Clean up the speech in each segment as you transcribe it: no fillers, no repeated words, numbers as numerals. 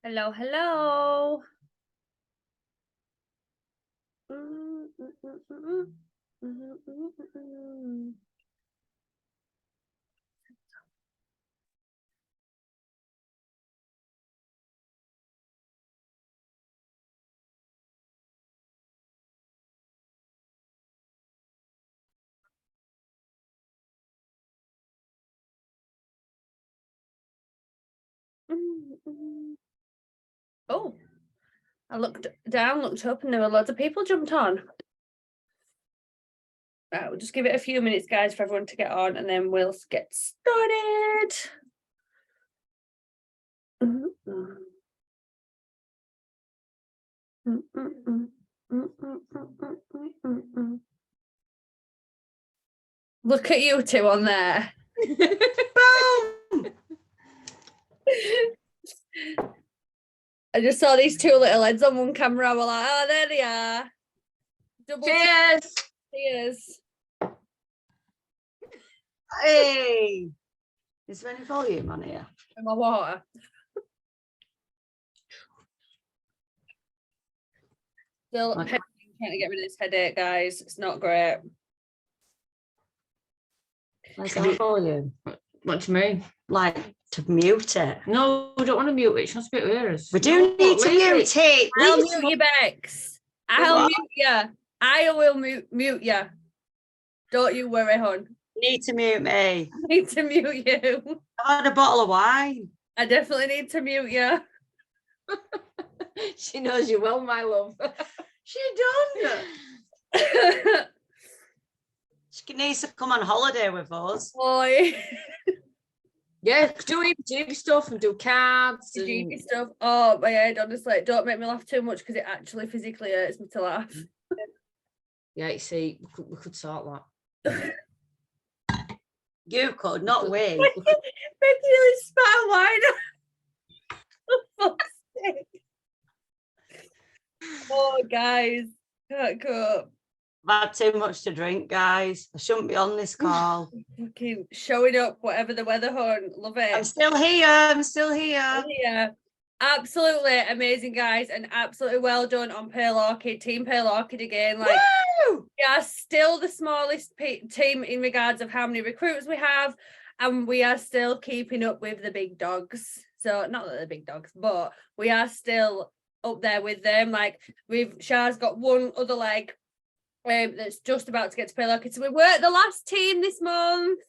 Hello, hello. Oh, I looked down, looked up, and there were loads of people jumped on. Right, we'll just give it a few minutes, guys, for everyone to get on, and then we'll get started. Look at you two on there. Boom! I just saw these two little heads on one camera. We're like, oh, there they are. Double Cheers! cheers. Hey! Is there any volume on here? And my water. Still trying to get rid of this headache, guys. It's not great. Where's our volume? What do you mean? Like to mute it. No, we don't want to mute it. She wants to be yours. We do need to mute it. I'll mute you, Bex. I'll mute you. I will mute you. Don't you worry, hon. You need to mute me. I need to mute you. I've had a bottle of wine. I definitely need to mute you. She knows you well, my love. She done. She needs to come on holiday with us. Boy. Yeah, do GB stuff and do cards. And... GB stuff. Oh, my head, honestly. Don't make me laugh too much because it actually physically hurts me to laugh. Yeah, you see, we could sort that. You could, not we. Becky nearly spat wine. For fuck's sake. Oh, guys. Can't cope. I've had too much to drink, guys. I shouldn't be on this call. Fucking showing up, whatever the weather, hon. Love it. I'm still here. Yeah. Absolutely amazing, guys, and absolutely well done on Pearl Orchid, Team Pearl Orchid again. Like, Woo! we are still the smallest team in regards of how many recruits we have, and we are still keeping up with the big dogs. So, not that they're big dogs, but we are still up there with them. Like, Shah's got one other leg that's just about to get to Pearl Orchid. So, we were the last team this month.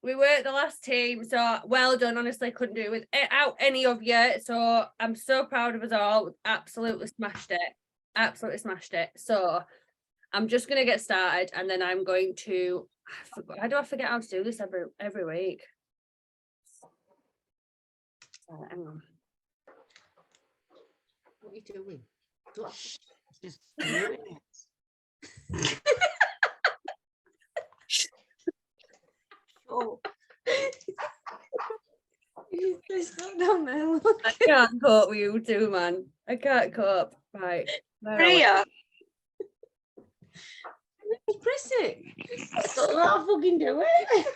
We were the last team, so well done. Honestly, couldn't do it without any of you. So I'm so proud of us all. Absolutely smashed it. So I'm just going to get started, and then I'm going to. Why do I forget how to do this every week? Hang on. What are you doing? Just muting it. Oh. I can't cope with you two, man. I can't cope. Right. Priya. Press it. I'll fucking do it.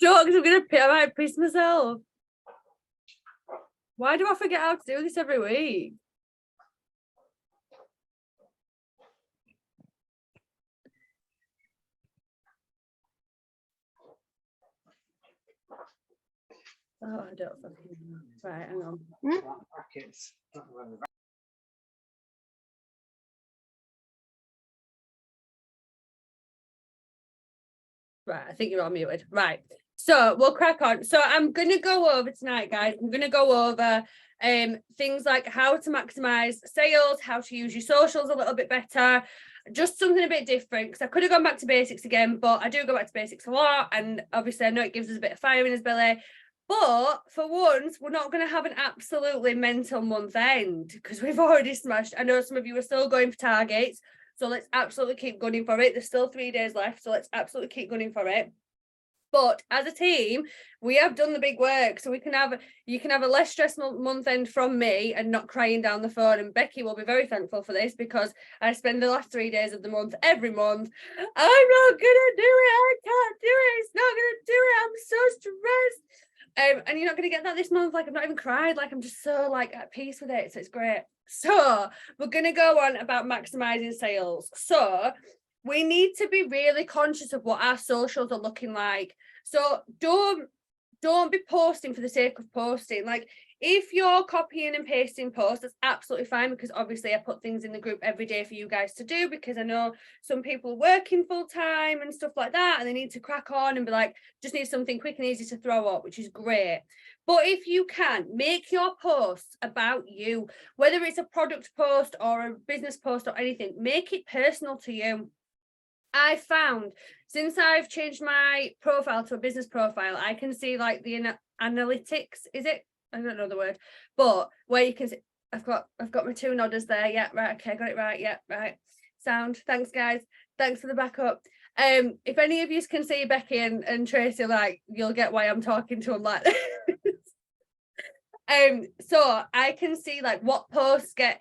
Jokes, I might piss myself. Why do I forget how to do this every week? Oh, I don't fucking know. Right, hang on. Right, I think you're all muted. Right. So we'll crack on. So I'm gonna go over tonight, guys. I'm gonna go over things like how to maximize sales, how to use your socials a little bit better, just something a bit different, because I could have gone back to basics again, but I do go back to basics a lot, and obviously I know it gives us a bit of fire in his belly. But for once, we're not going to have an absolutely mental month end because we've already smashed. I know some of you are still going for targets, so let's absolutely keep gunning for it. There's still 3 days left, so let's absolutely keep gunning for it. But as a team, we have done the big work, so you can have a less stressful month end from me and not crying down the phone. And Becky will be very thankful for this because I spend the last 3 days of the month every month. I'm not gonna do it. I can't do it. It's not gonna do it. I'm so stressed. And you're not going to get that this month. Like, I've not even cried. Like, I'm just so like at peace with it. So it's great. So we're going to go on about maximizing sales. So we need to be really conscious of what our socials are looking like. So don't be posting for the sake of posting. Like, if you're copying and pasting posts, that's absolutely fine, because obviously I put things in the group every day for you guys to do, because I know some people are working full time and stuff like that, and they need to crack on and be like, just need something quick and easy to throw up, which is great. But if you can, make your posts about you, whether it's a product post or a business post or anything, make it personal to you. I found since I've changed my profile to a business profile, I can see like the analytics, is it? I don't know the word, but where you can see, I've got my two nodders there. Yeah, right. Okay, got it right. Yeah, right. Sound. Thanks, guys. Thanks for the backup. If any of you can see Becky and Tracy, like, you'll get why I'm talking to them like this. So I can see like what posts get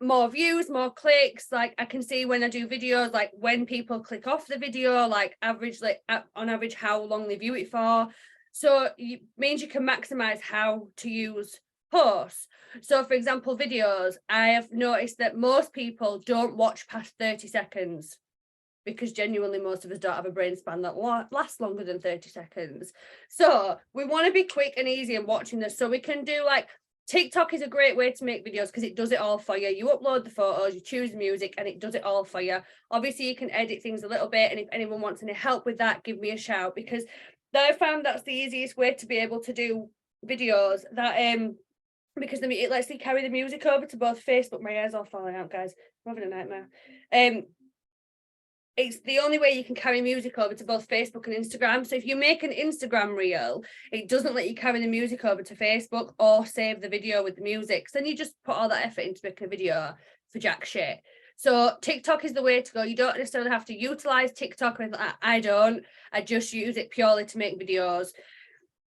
more views, more clicks. Like, I can see when I do videos, like when people click off the video, like average, like on average how long they view it for. So it means you can maximize how to use posts. So for example, videos, I have noticed that most people don't watch past 30 seconds, because genuinely most of us don't have a brain span that lasts longer than 30 seconds. So we want to be quick and easy in watching this. So we can do like, TikTok is a great way to make videos because it does it all for you. You upload the photos, you choose the music, and it does it all for you. Obviously, you can edit things a little bit, and if anyone wants any help with that, give me a shout, because I found that's the easiest way to be able to do videos. That because it lets you carry the music over to both Facebook. My ears all falling out, guys. I'm having a nightmare. It's the only way you can carry music over to both Facebook and Instagram. So if you make an Instagram reel, it doesn't let you carry the music over to Facebook or save the video with the music. So then you just put all that effort into making a video for jack shit. So TikTok is the way to go. You don't necessarily have to utilize TikTok. I don't. I just use it purely to make videos.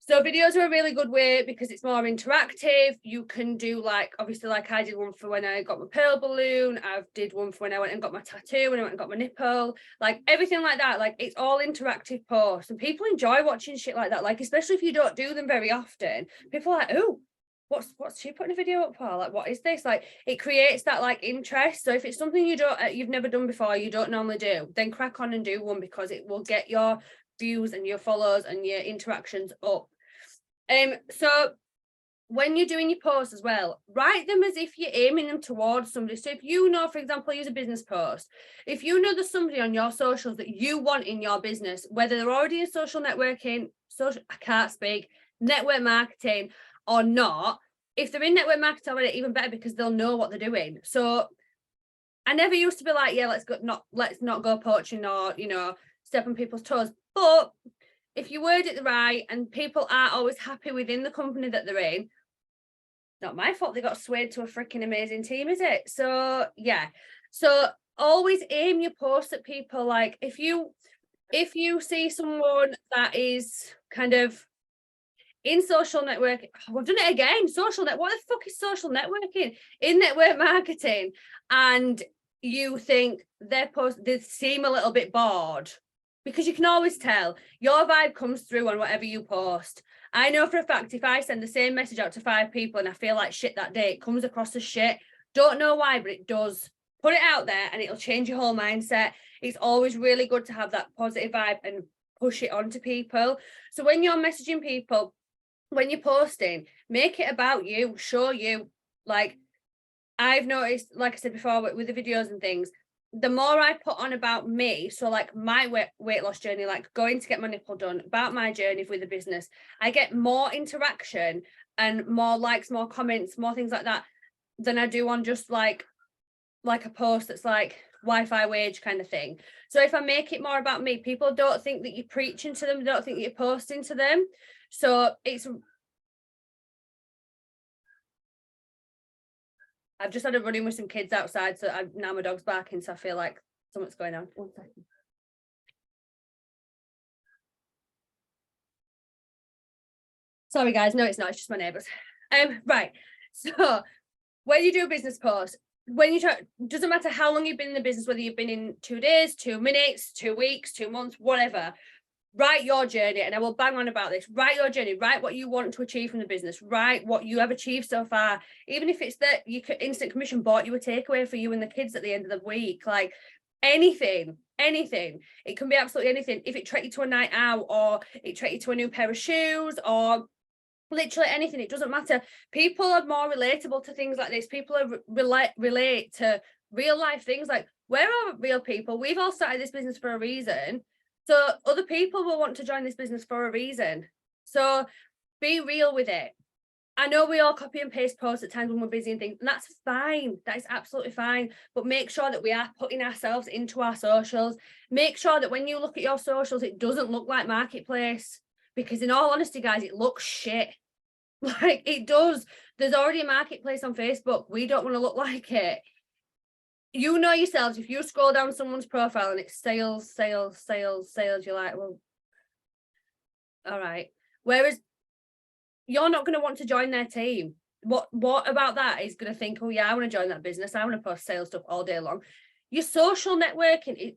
So videos are a really good way because it's more interactive. You can do like, obviously, like I did one for when I got my pearl balloon. I did one for when I went and got my tattoo, when I went and got my nipple, like everything like that. Like, it's all interactive posts, and people enjoy watching shit like that. Like, especially if you don't do them very often, people are like, oh, what's she putting a video up for? Like, what is this? Like, it creates that like interest. So if it's something you've never done before, you don't normally do, then crack on and do one, because it will get your views and your follows and your interactions up. So when you're doing your posts as well, write them as if you're aiming them towards somebody. So if you know, for example, use a business post, if you know there's somebody on your socials that you want in your business, whether they're already in social networking, network marketing or not, if they're in network marketing already, even better, because they'll know what they're doing. So I never used to be like, yeah, let's not go poaching or, step on people's toes. But if you word it right and people aren't always happy within the company that they're in, not my fault they got swayed to a freaking amazing team, is it? So yeah, so always aim your posts at people. Like, if you see someone that is kind of in social networking, we've done it again, what the fuck is social networking? In network marketing, and you think their post, they seem a little bit bored, because you can always tell your vibe comes through on whatever you post. I know for a fact, if I send the same message out to 5 people and I feel like shit that day, it comes across as shit. Don't know why, but it does. Put it out there and it'll change your whole mindset. It's always really good to have that positive vibe and push it on to people. So when you're messaging people, when you're posting, make it about you, show you. Like, I've noticed, like I said before, with the videos and things, the more I put on about me, so like my weight loss journey, like going to get my nipple done, about my journey with the business, I get more interaction and more likes, more comments, more things like that than I do on just like a post that's like Wi-Fi wage kind of thing. So if I make it more about me, people don't think that you're preaching to them, they don't think that you're posting to them. So I've just had a run-in with some kids outside, so now my dog's barking, so I feel like something's going on. 1 second. Sorry, guys. No, it's not. It's just my neighbours. Right. So when you do a business post, doesn't matter how long you've been in the business, whether you've been in 2 days, 2 minutes, 2 weeks, 2 months, whatever. write your journey, and I will bang on about this. Write your journey, write what you want to achieve from the business, write what you have achieved so far, even if it's that you could instant commission bought you a takeaway for you and the kids at the end of the week, like anything. It can be absolutely anything. If it treated you to a night out, or it treated you to a new pair of shoes, or literally anything, it doesn't matter. People are more relatable to things like this. People are relate to real life things. Like, we're all real people. We've all started this business for a reason. So other people will want to join this business for a reason. So be real with it. I know we all copy and paste posts at times when we're busy and things, and that's fine. That is absolutely fine. But make sure that we are putting ourselves into our socials. Make sure that when you look at your socials, it doesn't look like Marketplace. Because in all honesty, guys, it looks shit. Like, it does. There's already a Marketplace on Facebook. We don't want to look like it. You know yourselves, if you scroll down someone's profile and it's sales, you're like, well, all right. Whereas you're not going to want to join their team. What about that is going to think, oh yeah, I want to join that business. I want to post sales stuff all day long. Your social network is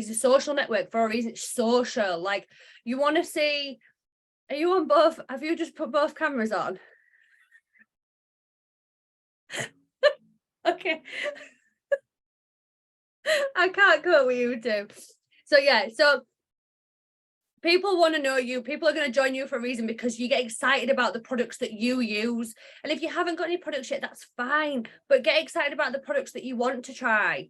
a social network for a reason. It's social. Like, you want to see, are you on both? Have you just put both cameras on? Okay. I can't go with you two. So yeah, so people want to know you. People are going to join you for a reason, because you get excited about the products that you use. And if you haven't got any products yet, that's fine. But get excited about the products that you want to try.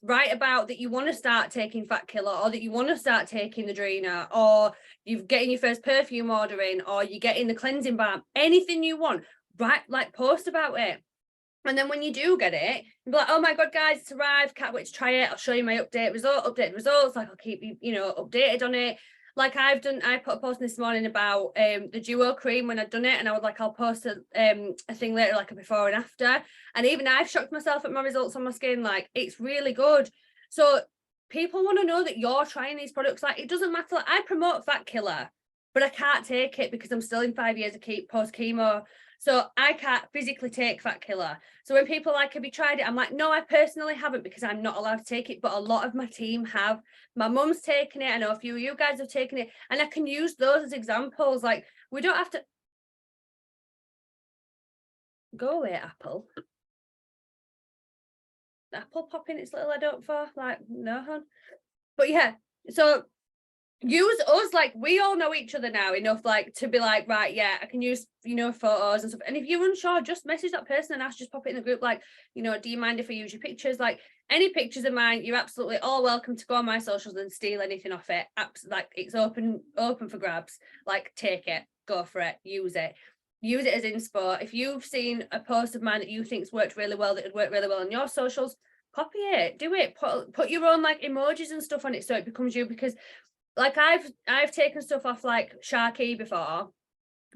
Write about that you want to start taking Fat Killer, or that you want to start taking the Drina, or you're getting your first perfume ordering, or you're getting the cleansing balm. Anything you want, write, like, post about it. And then when you do get it, you'll be like, oh my God, guys, it's arrived. Can't wait to try it. I'll show you my updated results. Like, I'll keep you, updated on it. Like I put a post this morning about the Duo cream when I'd done it. And I was like, I'll post a thing later, like a before and after. And even I've shocked myself at my results on my skin. Like, it's really good. So people want to know that you're trying these products. Like, it doesn't matter. Like, I promote Fat Killer, but I can't take it because I'm still in 5 years of post chemo. So I can't physically take Fat Killer. So when people are like, have you tried it? I'm like, no, I personally haven't, because I'm not allowed to take it. But a lot of my team have. My mum's taken it. I know a few of you guys have taken it. And I can use those as examples. Like, we don't have to go away, Apple. Apple popping its little head up for, like, no, hon. But yeah, so use us. Like, we all know each other now enough, like, to be like, right, yeah, I can use, photos and stuff. And if you're unsure, just message that person and ask, just pop it in the group, like, do you mind if I use your pictures? Like, any pictures of mine, you're absolutely all welcome to go on my socials and steal anything off it. Like, it's open for grabs. Like, take it, go for it, use it as inspo. If you've seen a post of mine that you think's worked really well, that would work really well on your socials, copy it, do it, put your own, like, emojis and stuff on it, so it becomes you. Because, like, I've taken stuff off, like, Sharky before,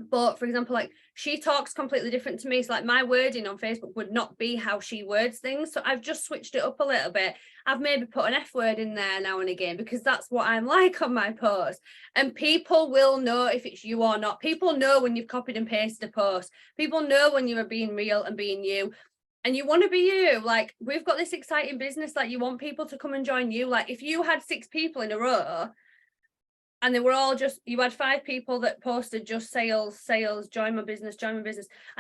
but for example, like, she talks completely different to me. So, like, my wording on Facebook would not be how she words things. So I've just switched it up a little bit. I've maybe put an F word in there now and again, because that's what I'm like on my post. And people will know if it's you or not. People know when you've copied and pasted a post. People know when you are being real and being you. And you want to be you. Like, we've got this exciting business. Like, you want people to come and join you. Like, if you had 6 people in a row, and they were all you had 5 people that posted just sales, join my business. And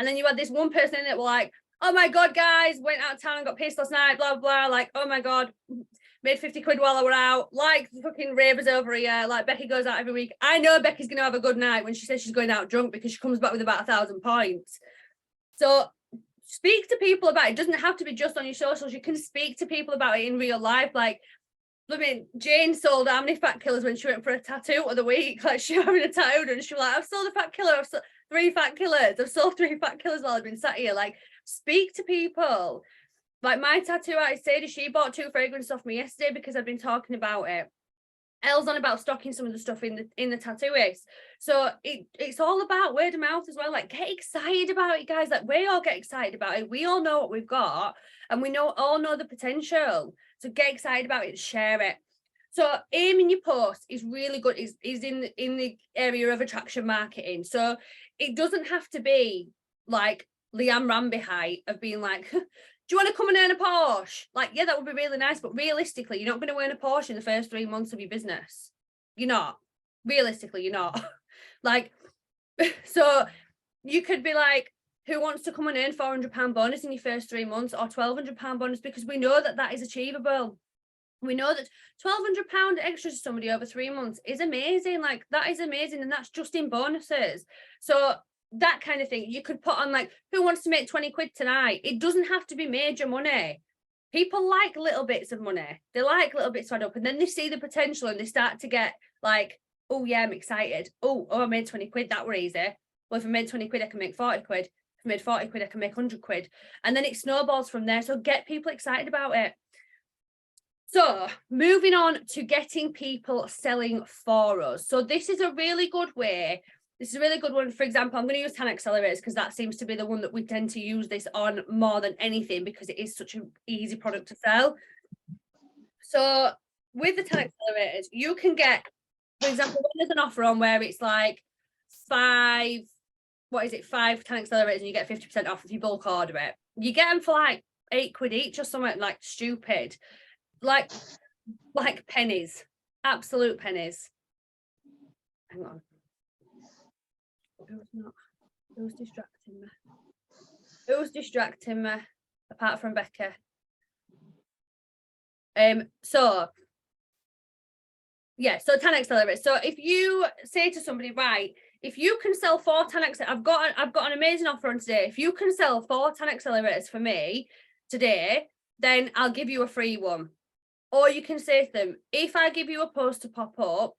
then you had this one person in it were like, oh my God, guys, went out of town and got pissed last night, blah, blah. Like, oh my God, made 50 quid while I were out. Like, fucking ravers over here. Like, Becky goes out every week. I know Becky's going to have a good night when she says she's going out drunk, because she comes back with about 1,000 points. So speak to people about it. It doesn't have to be just on your socials. You can speak to people about it in real life. Like, I mean, Jane sold how many Fat Killers when she went for a tattoo of the week? Like, she having a tattoo, and she was like, I've sold a Fat Killer, I've sold 3 Fat Killers, I've sold 3 Fat Killers while I've been sat here. Like, speak to people. Like, my tattoo artist, Sadie, she bought 2 fragrances off me yesterday because I've been talking about it. Elle's on about stocking some of the stuff in the tattooist. So it's all about word of mouth as well. Like, get excited about it, guys. Like, we all get excited about it. We all know what we've got, and we all know the potential. So get excited about it, share it. So aiming your post is really good. Is in the area of attraction marketing. So it doesn't have to be like Leanne Ramby height of being like, do you want to come and earn a Porsche? Like, yeah, that would be really nice. But realistically, you're not going to earn a Porsche in the first 3 months of your business. You're not. Realistically, you're not. Like, so you could be like, who wants to come and earn £400 bonus in your first 3 months or £1,200 bonus? Because we know that that is achievable. We know that £1,200 extra to somebody over 3 months is amazing. Like, that is amazing. And that's just in bonuses. So that kind of thing, you could put on like, who wants to make 20 quid tonight? It doesn't have to be major money. People like little bits of money. They like little bits to add up, and then they see the potential and they start to get like, oh yeah, I'm excited. Oh, I made 20 quid. That were easy. Well, if I made 20 quid, I can make 40 quid. If I made 40 quid, I can make 100 quid. And then it snowballs from there. So get people excited about it. So moving on to getting people selling for us. So this is a really good way. This is a really good one. For example, I'm going to use Tan Accelerators because that seems to be the one that we tend to use this on more than anything because it is such an easy product to sell. So with the Tan Accelerators, you can get, for example, when there's an offer on where it's like 5 Tan Accelerators and you get 50% off if you bulk order it. You get them for like 8 quid each or something like stupid. Like pennies, absolute pennies. Hang on. Who's distracting me? Apart from Becca. So Tan Accelerator. So if you say to somebody, right, if you can sell 4 Tan Accelerators, I've got an amazing offer on today. If you can sell 4 Tan Accelerators for me today, then I'll give you a free one. Or you can say to them, if I give you a post to pop up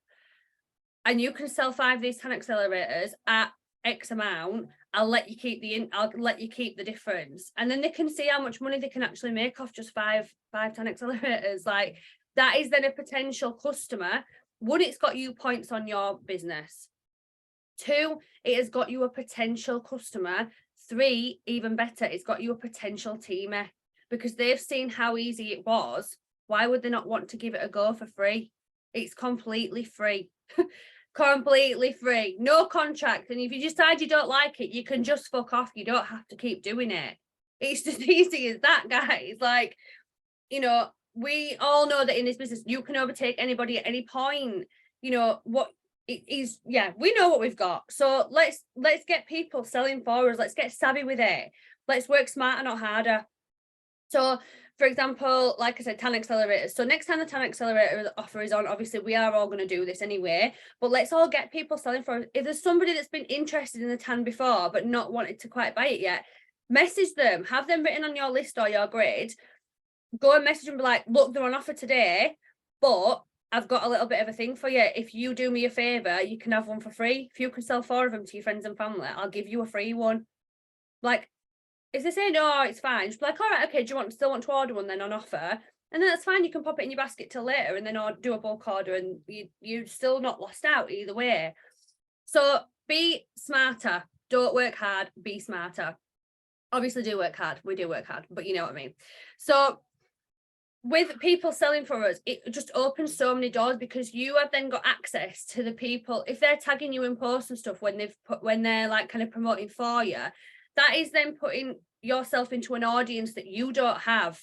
and you can sell 5 of these Tan Accelerators at X amount, I'll let you keep the difference. And then they can see how much money they can actually make off just 5 Tan Accelerators. Like, that is then a potential customer. 1, it's got you points on your business. 2, it has got you a potential customer. 3, even better, it's got you a potential teamer because they've seen how easy it was. Why would they not want to give it a go for free? It's completely free. Completely free. No contract. And if you decide you don't like it, you can just fuck off. You don't have to keep doing it. It's just easy as that, guys. Like, you know, we all know that in this business, you can overtake anybody at any point. You know, what it is. Yeah, we know what we've got. So let's get people selling for us. Let's get savvy with it. Let's work smarter, not harder. So, for example, like I said, Tan Accelerators. So next time the Tan Accelerator offer is on, obviously we are all going to do this anyway, but let's all get people selling for us. If there's somebody that's been interested in the Tan before, but not wanted to quite buy it yet, message them, have them written on your list or your grid, go and message them, be like, look, they're on offer today, but I've got a little bit of a thing for you. If you do me a favor, you can have one for free. If you can sell 4 of them to your friends and family, I'll give you a free one. Like, if they say no, it's fine. Just be like, all right, okay, do you still want to order one then on offer? And then that's fine. You can pop it in your basket till later and then do a bulk order and you're still not lost out either way. So be smarter. Don't work hard. Be smarter. Obviously do work hard. We do work hard, but you know what I mean. So with people selling for us, it just opens so many doors because you have then got access to the people. If they're tagging you in posts and stuff when they're like kind of promoting for you, that is then putting yourself into an audience that you don't have.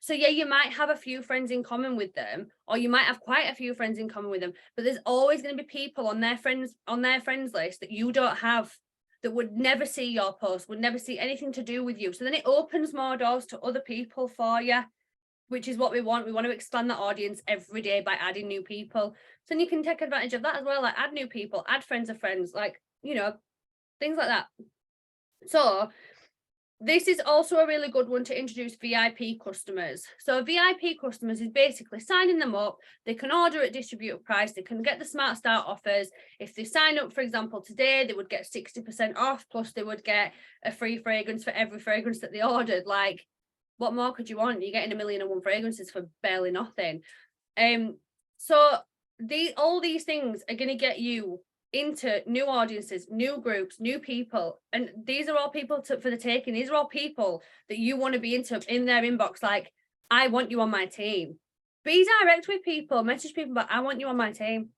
So yeah, you might have a few friends in common with them, or you might have quite a few friends in common with them, but there's always going to be people on their friends list that you don't have, that would never see your post, would never see anything to do with you. So then it opens more doors to other people for you, which is what we want. We want to expand that audience every day by adding new people. So then you can take advantage of that as well, like add new people, add friends of friends, like, you know, things like that. So this is also a really good one to introduce VIP customers. So VIP customers is basically signing them up. They can order at distributor price. They can get the Smart Start offers. If they sign up, for example, today, they would get 60% off, plus they would get a free fragrance for every fragrance that they ordered. Like, what more could you want? You're getting 1,000,001 fragrances for barely nothing. So all these things are going to get you into new audiences, new groups, new people, and these are all people for the taking. These are all people that you want to be in their inbox. Like, I want you on my team. Be direct with people, message people, but I want you on my team.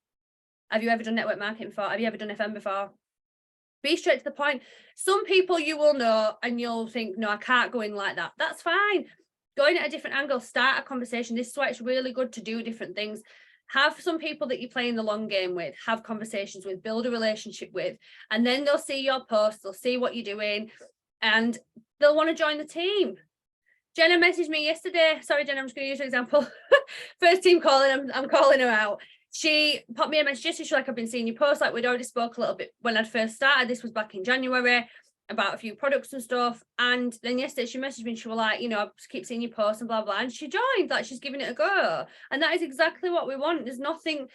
Have you ever done network marketing before? Have you ever done FM before? Be straight to the point. Some people you will know and you'll think, no, I can't go in like that. That's fine. Go in at a different angle, start a conversation. This is why it's really good to do different things. have some people that you're playing the long game with, have conversations with, build a relationship with, and then they'll see your posts, they'll see what you're doing, and they'll want to join the team. Jenna messaged me yesterday. Sorry, Jenna, I'm just going to use an example. First team calling, I'm calling her out. She popped me a message yesterday. She's like, I've been seeing your posts. Like, we'd already spoke a little bit when I'd first started. This was back in January, about a few products and stuff. And then yesterday she messaged me and she was like, you know, I keep seeing your posts and blah, blah. And she joined, like, she's giving it a go. And that is exactly what we want. There's nothing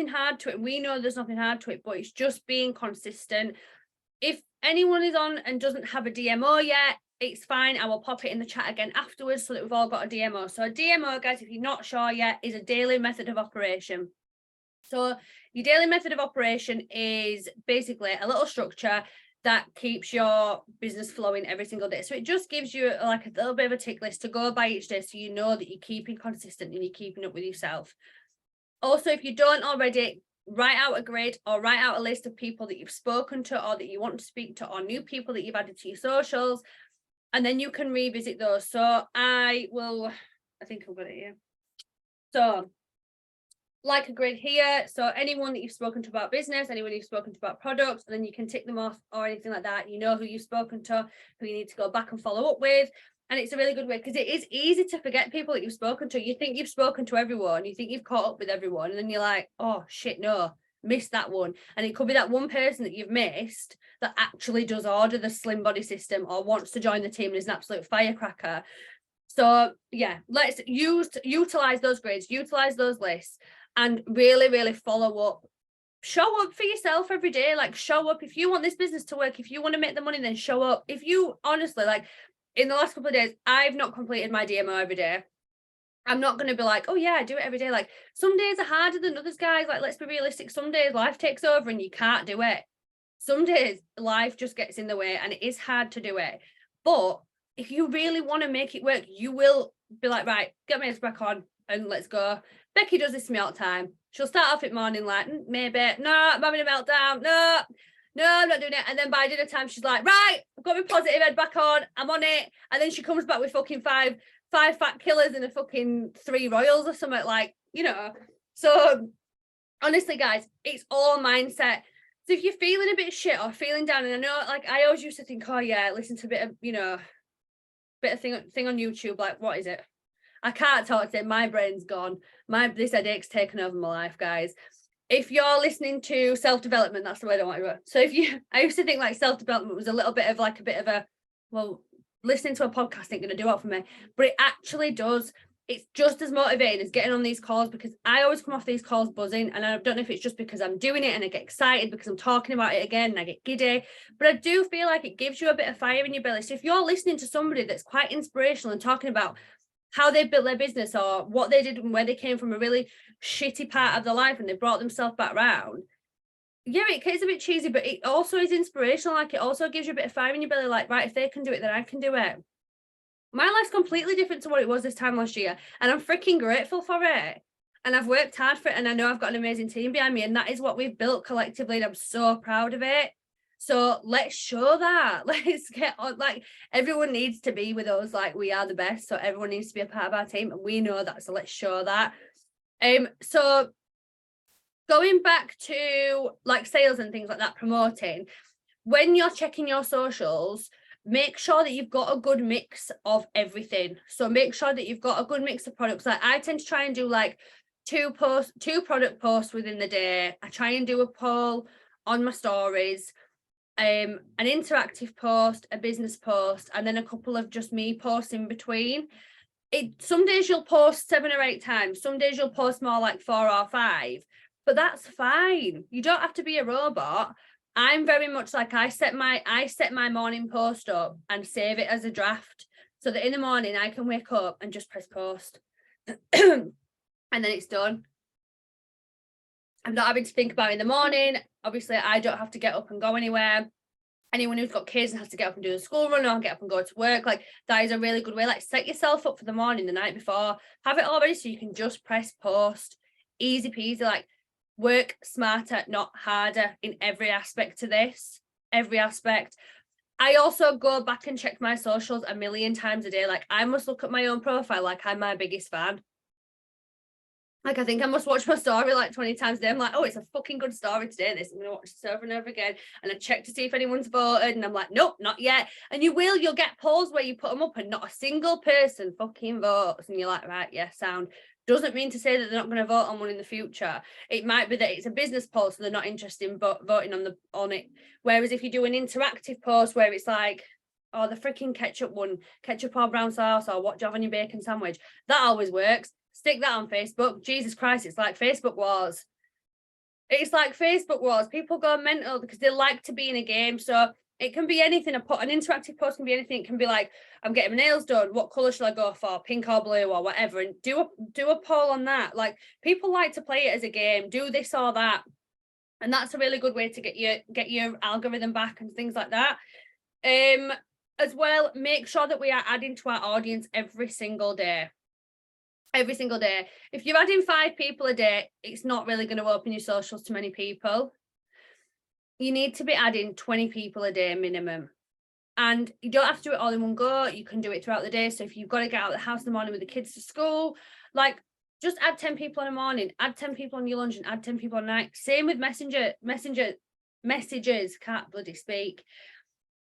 hard to it. We know there's nothing hard to it, but it's just being consistent. If anyone is on and doesn't have a DMO yet, it's fine. I will pop it in the chat again afterwards so that we've all got a DMO. So a DMO, guys, if you're not sure yet, is a daily method of operation. So your daily method of operation is basically a little structure that keeps your business flowing every single day. So it just gives you like a little bit of a tick list to go by each day, so you know that you're keeping consistent and you're keeping up with yourself. Also, if you don't already, write out a grid or write out a list of people that you've spoken to or that you want to speak to, or new people that you've added to your socials, and then you can revisit those. So I think I've got it here. So like a grid here. So anyone that you've spoken to about business, anyone you've spoken to about products, and then you can tick them off or anything like that. You know who you've spoken to, who you need to go back and follow up with. And it's a really good way, because it is easy to forget people that you've spoken to. You think you've spoken to everyone, you think you've caught up with everyone, and then you're like, oh shit, no, missed that one. And it could be that one person that you've missed that actually does order the Slim Body system or wants to join the team and is an absolute firecracker. So yeah, let's utilize those grids, utilize those lists, and really follow up. Show up for yourself every day. Like, show up. If you want this business to work, if you want to make the money, then show up. If you honestly, like, in the last couple of days, I've not completed my DMO every day. I'm not going to be like, oh yeah, I do it every day. Like, some days are harder than others, guys. Like, let's be realistic. Some days life takes over and you can't do it. Some days life just gets in the way and it is hard to do it. But if you really want to make it work, you will be like, right, get my head back on and let's go. Becky does this to me all the time. She'll start off at morning like, maybe, no, I'm having a meltdown. No, I'm not doing it. And then by dinner time, she's like, right, I've got my positive head back on. I'm on it. And then she comes back with fucking five fat killers and a fucking 3 royals or something, like, you know. So honestly, guys, it's all mindset. So if you're feeling a bit shit or feeling down, and I know, like, I always used to think, oh yeah, listen to a bit of, you know, bit of thing on YouTube, like, what is it? I can't talk today. My brain's gone. This headache's taken over my life, guys. If you're listening to self-development, that's the way I want to go. So I used to think like self-development was a little bit of like a bit of a, well, listening to a podcast ain't going to do it for me, but it actually does. It's just as motivating as getting on these calls, because I always come off these calls buzzing, and I don't know if it's just because I'm doing it and I get excited because I'm talking about it again and I get giddy, but I do feel like it gives you a bit of fire in your belly. So if you're listening to somebody that's quite inspirational and talking about how they built their business or what they did and where they came from a really shitty part of their life and they brought themselves back round, yeah, it's a bit cheesy, but it also is inspirational. Like, it also gives you a bit of fire in your belly, like, right, if they can do it, then I can do it. My life's completely different to what it was this time last year, and I'm freaking grateful for it, and I've worked hard for it, and I know I've got an amazing team behind me, and that is what we've built collectively, and I'm so proud of it. So let's show that. Let's get on. Like, everyone needs to be with us. Like, we are the best, so everyone needs to be a part of our team, and we know that. So let's show that. So going back to like sales and things like that, promoting, when you're checking your socials, make sure that you've got a good mix of everything. So make sure that you've got a good mix of products. Like, I tend to try and do like 2 product posts within the day. I try and do a poll on my stories, an interactive post, a business post, and then a couple of just me posts in between. Some days you'll post 7 or 8 times. Some days you'll post more like 4 or 5, but that's fine. You don't have to be a robot. I'm very much like, I set my morning post up and save it as a draft, so that in the morning I can wake up and just press post and then it's done. I'm not having to think about it in the morning. Obviously, I don't have to get up and go anywhere. Anyone who's got kids and has to get up and do a school run or get up and go to work, like, that is a really good way. Like, set yourself up for the morning the night before. Have it all ready so you can just press post. Easy peasy. Like, work smarter, not harder in every aspect to this. Every aspect. I also go back and check my socials a million times a day. Like, I must look at my own profile like I'm my biggest fan. Like, I think I must watch my story like 20 times a day. I'm like, oh, it's a fucking good story today. This, I'm going to watch this over and over again. And I check to see if anyone's voted. And I'm like, nope, not yet. And you'll get polls where you put them up and not a single person fucking votes. And you're like, right, yeah, sound. Doesn't mean to say that they're not going to vote on one in the future. It might be that it's a business poll, so they're not interested in voting on it. Whereas if you do an interactive post where it's like, oh, the freaking ketchup one, ketchup or brown sauce, or what do you have on your bacon sandwich? That always works. Stick that on Facebook. Jesus Christ, it's like Facebook wars. It's like Facebook wars. People go mental because they like to be in a game. So it can be anything. An interactive post can be anything. It can be like, I'm getting my nails done. What colour should I go for? Pink or blue or whatever. And do a poll on that. Like, people like to play it as a game. Do this or that. And that's a really good way to get your algorithm back and things like that. As well, make sure that we are adding to our audience every single day. Every single day. If you're adding 5 people a day, it's not really going to open your socials to many people. You need to be adding 20 people a day minimum. And you don't have to do it all in one go. You can do it throughout the day. So if you've got to get out of the house in the morning with the kids to school, like, just add 10 people in the morning, add 10 people on your lunch, and add 10 people at night. Same with messages, can't bloody speak.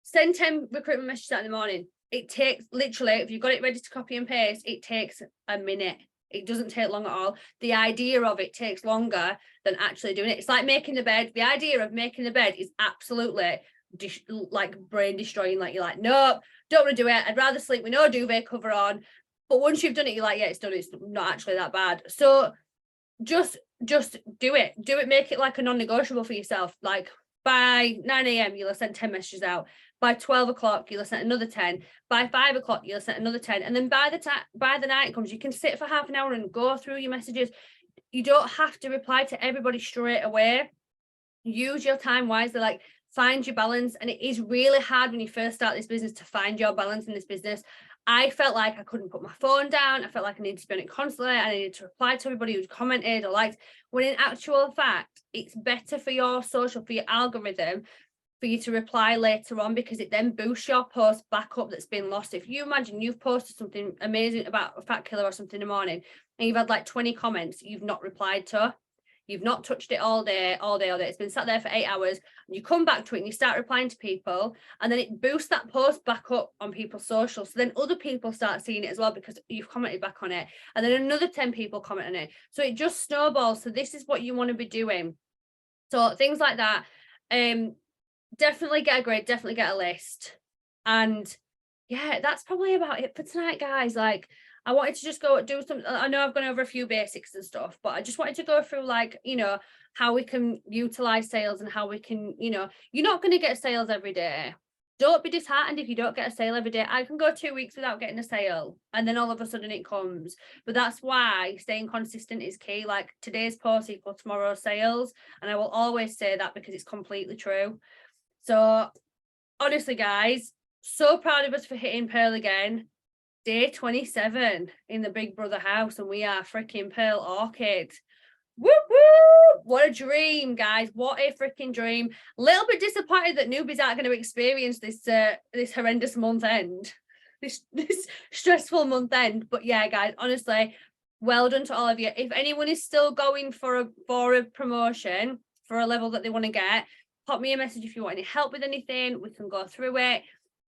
Send 10 recruitment messages out in the morning. It takes, literally, if you've got it ready to copy and paste, it takes a minute. It doesn't take long at all. The idea of it takes longer than actually doing it. It's like making the bed. The idea of making the bed is absolutely like brain destroying. Like, you're like, nope, don't want to do it. I'd rather sleep with no duvet cover on. But once you've done it, you're like, yeah, it's done. It's not actually that bad. So just do it. Do it. Make it like a non-negotiable for yourself. Like, by 9 a.m, you'll have sent 10 messages out. By 12 o'clock, you'll have sent another 10. By 5 o'clock, you'll have sent another 10. And then by the night it comes, you can sit for half an hour and go through your messages. You don't have to reply to everybody straight away. Use your time wisely. Like, find your balance. And it is really hard when you first start this business to find your balance in this business. I felt like I couldn't put my phone down. I felt like I needed to be on it constantly. I needed to reply to everybody who'd commented or liked. When in actual fact, it's better for your social, for your algorithm, for you to reply later on, because it then boosts your post back up that's been lost. If you imagine you've posted something amazing about a fat killer or something in the morning, and you've had like 20 comments you've not replied to, you've not touched it all day. It's been sat there for 8 hours, and you come back to it and you start replying to people, and then it boosts that post back up on people's socials. So then other people start seeing it as well because you've commented back on it, and then another 10 people comment on it. So it just snowballs. So this is what you want to be doing. So things like that. Definitely get a grid, definitely get a list. And yeah, that's probably about it for tonight, guys. Like, I wanted to just go do some, I know I've gone over a few basics and stuff, but I just wanted to go through, like, you know, how we can utilize sales and how we can, you know, you're not going to get sales every day. Don't be disheartened if you don't get a sale every day. I can go 2 weeks without getting a sale, and then all of a sudden it comes. But that's why staying consistent is key. Like, today's post equals tomorrow's sales. And I will always say that because it's completely true. So honestly, guys, so proud of us for hitting Pearl again. Day 27 in the Big Brother house, and we are freaking Pearl Orchid. Whoop whoop! What a dream, guys. What a freaking dream. Little bit disappointed that newbies aren't going to experience this this horrendous month end. This stressful month end. But yeah, guys, honestly, well done to all of you. If anyone is still going for a promotion for a level that they want to get, pop me a message if you want any help with anything. We can go through it.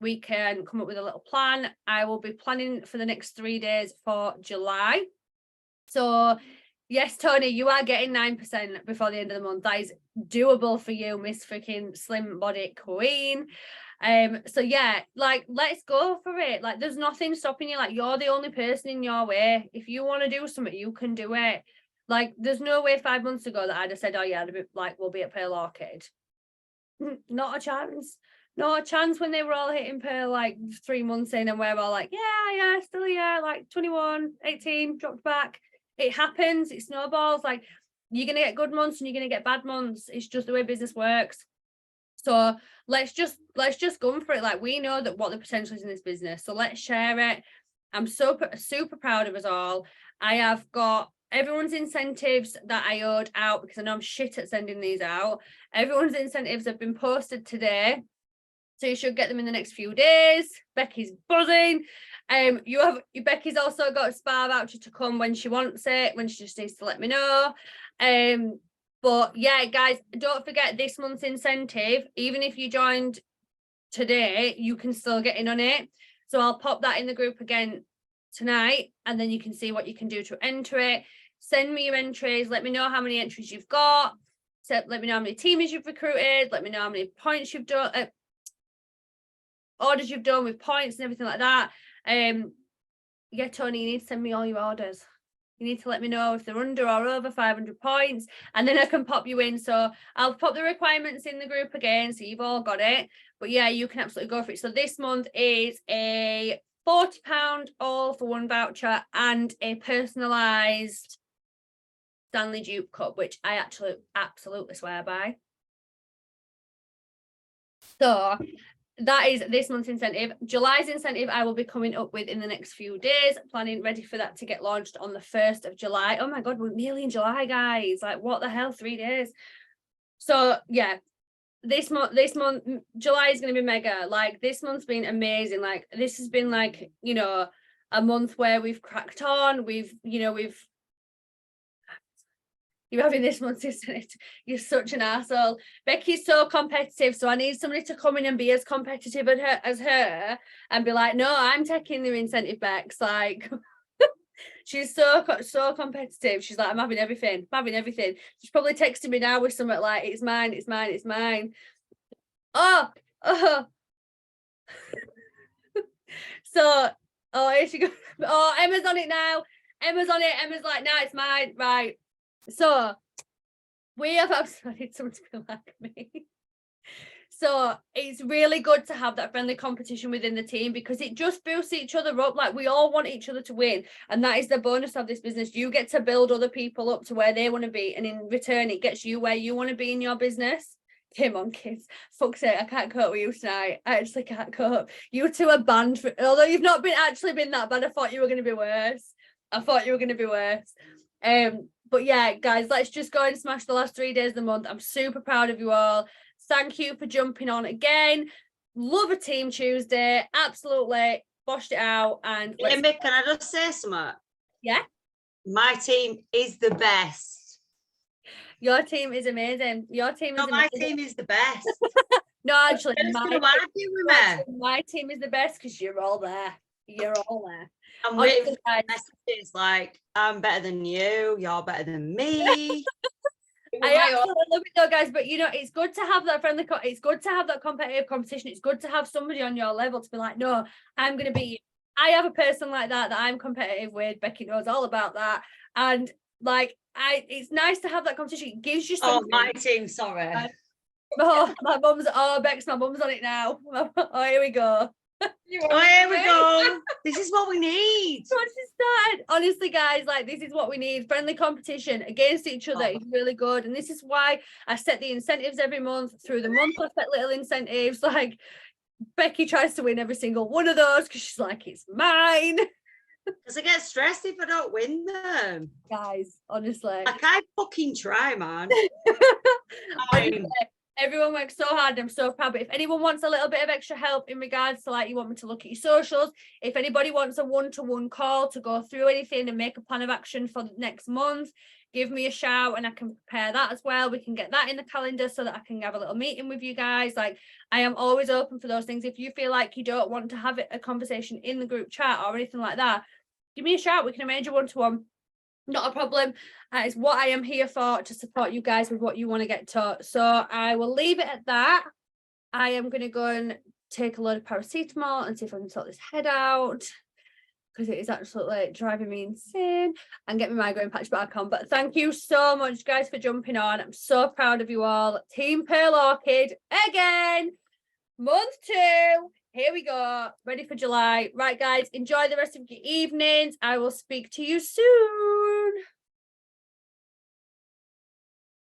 We can come up with a little plan. I will be planning for the next 3 days for July. So yes, Tony, you are getting 9% before the end of the month. That is doable for you, Miss freaking Slim Body Queen. So yeah, like, let's go for it. Like, there's nothing stopping you. Like, you're the only person in your way. If you want to do something, you can do it. Like, there's no way 5 months ago that I'd have said, oh yeah, we'll be at Pearl Orchid. Not a chance. Not a chance when they were all hitting Pearl like 3 months in, and we're all like, yeah, still, yeah, like 21, 18, dropped back. It happens. It snowballs. Like, you're going to get good months and you're going to get bad months. It's just the way business works. So let's just go for it. Like, we know that what the potential is in this business. So let's share it. I'm super proud of us all. I have got everyone's incentives that I owed out, because I know I'm shit at sending these out. Everyone's incentives have been posted today. So you should get them in the next few days. Becky's buzzing. Becky's also got a spa voucher to come when she wants it, when she just needs to let me know. But yeah, guys, don't forget this month's incentive. Even if you joined today, you can still get in on it. So I'll pop that in the group again tonight, and then you can see what you can do to enter it. Send me your entries. Let me know how many entries you've got. So let me know how many teams you've recruited. Let me know how many points you've done, orders you've done with points and everything like that. Yeah, Tony, you need to send me all your orders. You need to let me know if they're under or over 500 points, and then I can pop you in. So I'll pop the requirements in the group again, so you've all got it. But yeah, you can absolutely go for it. So this month is a £40 all for one voucher and a personalised Stanley Duke Cup, which I actually absolutely swear by. So that is this month's incentive. July's incentive I will be coming up with in the next few days, planning ready for that to get launched on the 1st of July. Oh my God, we're nearly in July, guys. Like, what the hell, 3 days. So yeah, this month, July is going to be mega. Like, this month's been amazing. Like, this has been like, you know, a month where we've cracked on. You're having this month's incentive. You're such an arsehole. Becky's so competitive, so I need somebody to come in and be as competitive as her and be like, no, I'm taking the incentive, Bex. Like, she's so competitive. She's like, I'm having everything. She's probably texting me now with something like, it's mine. Oh. So, here she goes. Oh, Emma's on it now. Emma's like, no, it's mine. Right. So we have absolutely someone to be like me. So it's really good to have that friendly competition within the team, because it just boosts each other up. Like, we all want each other to win, and that is the bonus of this business. You get to build other people up to where they want to be, and in return it gets you where you want to be in your business. Come on, kids. Fuck's sake, I can't cope with you tonight. I actually can't cope. You two are banned although you've not been that bad. I thought you were going to be worse. But yeah, guys, let's just go and smash the last 3 days of the month. I'm super proud of you all. Thank you for jumping on again. Love a Team Tuesday. Absolutely boshed it out. And Mick, can I just say something? Yeah. My team is the best. Your team is amazing. My team is the best. No, actually, my team is the best because you're all there. I'm waiting for messages like, I'm better than you, you're better than me. I absolutely love it though, guys. But you know, it's good to have that friendly. It's good to have that competitive competition. It's good to have somebody on your level to be like, no, I'm going to be. I have a person like that I'm competitive with. Becky knows all about that, and like, it's nice to have that competition. It gives you something. Oh, my team, sorry. My mum's. Oh, Bex, my mum's on it now. Oh, here we go. Here we go. This is what we need. Once it started, honestly, guys, like, this is what we need. Friendly competition against each other is really good, and this is why I set the incentives every month. Through the month, I set little incentives. Like, Becky tries to win every single one of those because she's like, it's mine. Because I get stressed if I don't win them, guys. Honestly, like, I fucking try, man. Everyone works so hard. I'm so proud. But if anyone wants a little bit of extra help in regards to, like, you want me to look at your socials, if anybody wants a one-to-one call to go through anything and make a plan of action for next month, give me a shout and I can prepare that as well. We can get that in the calendar so that I can have a little meeting with you guys. Like, I am always open for those things. If you feel like you don't want to have a conversation in the group chat or anything like that, give me a shout. We can arrange a one-to-one. Not a problem. That is what I am here for, to support you guys with what you want to get taught. So I will leave it at that. I am going to go and take a load of paracetamol and see if I can sort this head out, because it is absolutely driving me insane, and get my migraine patch back on. But thank you so much, guys, for jumping on. I'm so proud of you all. Team Pearl Orchid again. Month 2. Here we go. Ready for July. Right, guys, enjoy the rest of your evenings. I will speak to you soon.